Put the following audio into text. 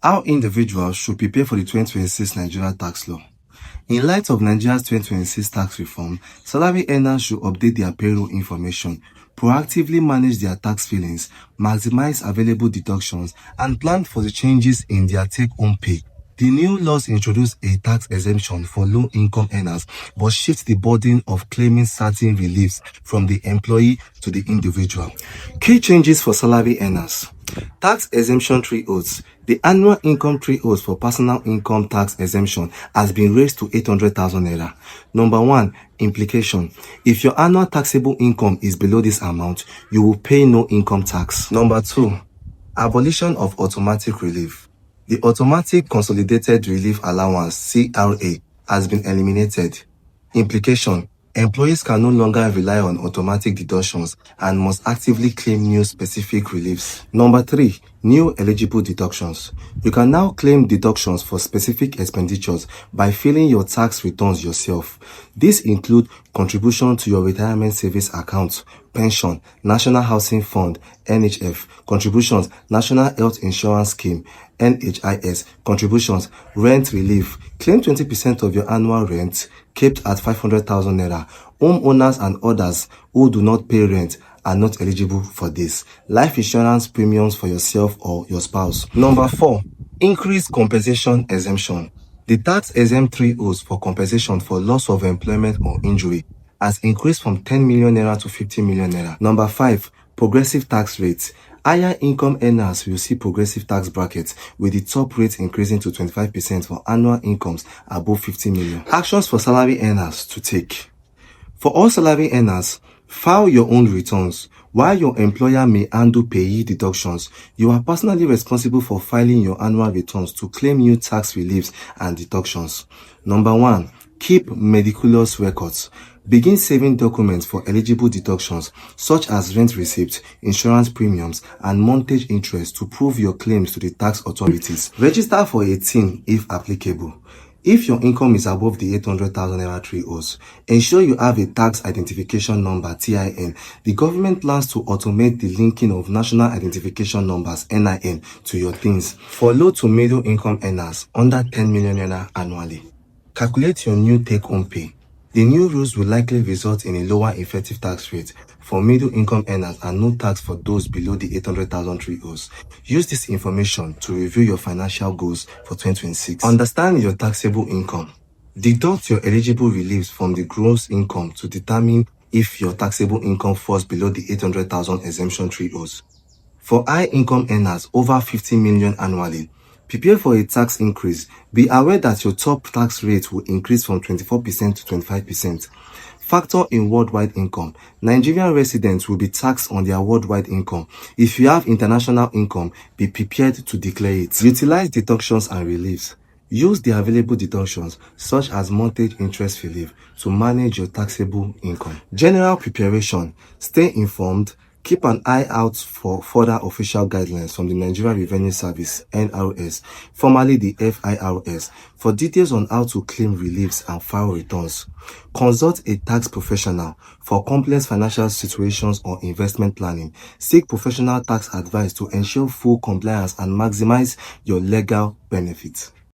How individuals should prepare for the 2026 Nigeria tax law. In light of Nigeria's 2026 tax reform, salary earners should update their payroll information, proactively manage their tax filings, maximize available deductions, and plan for the changes in their take-home pay. The new laws introduce a tax exemption for low-income earners, but shift the burden of claiming certain reliefs from the employee to the individual. Key changes for salary earners. Tax exemption thresholds. The annual income threshold for personal income tax exemption has been raised to 800,000 naira. Number 1. Implication. If your annual taxable income is below this amount, you will pay no income tax. Number 2. Abolition of automatic relief. The Automatic Consolidated Relief Allowance (CRA) has been eliminated. Implication. Employees can no longer rely on automatic deductions and must actively claim new specific reliefs. Number 3. New eligible deductions. You can now claim deductions for specific expenditures by filing your tax returns yourself. These include contribution to your retirement savings account, pension, National Housing Fund (NHF), contributions, National Health Insurance Scheme (NHIS), contributions, rent relief. Claim 20% of your annual rent, capped at 500,000 naira. Homeowners and others who do not pay rent are not eligible for this. Life insurance premiums for yourself or your spouse. Number 4. Increased compensation exemption. The tax exempt thresholds for compensation for loss of employment or injury has increased from 10 million naira to 50 million naira. Number 5. Progressive tax rates. Higher income earners will see progressive tax brackets, with the top rate increasing to 25% for annual incomes above 50 million. Actions for salary earners to take. For all salary earners, file your own returns. While your employer may handle payee deductions, you are personally responsible for filing your annual returns to claim new tax reliefs and deductions. Number 1. Keep meticulous records. Begin saving documents for eligible deductions such as rent receipts, insurance premiums, and monthly interest to prove your claims to the tax authorities. Register for a TIN if applicable. If your income is above the 800,000 naira threshold, ensure you have a tax identification number (TIN). The government plans to automate the linking of national identification numbers (NIN) to your TINs for low to middle income earners under 10 million naira annually. Calculate your new take-home pay. The new rules will likely result in a lower effective tax rate for middle-income earners and no tax for those below the 800,000 threshold. Use this information to review your financial goals for 2026. Understand your taxable income. Deduct your eligible reliefs from the gross income to determine if your taxable income falls below the 800,000 exemption threshold. For high-income earners over 50 million annually, prepare for a tax increase. Be aware that your top tax rate will increase from 24% to 25%. Factor in worldwide income. Nigerian residents will be taxed on their worldwide income. If you have international income, be prepared to declare it. Utilize deductions and reliefs. Use the available deductions, such as monthly interest relief, to manage your taxable income. General preparation. Stay informed. Keep an eye out for further official guidelines from the Nigerian Revenue Service (NRS), formerly the FIRS, for details on how to claim reliefs and file returns. Consult a tax professional for complex financial situations or investment planning. Seek professional tax advice to ensure full compliance and maximize your legal benefits.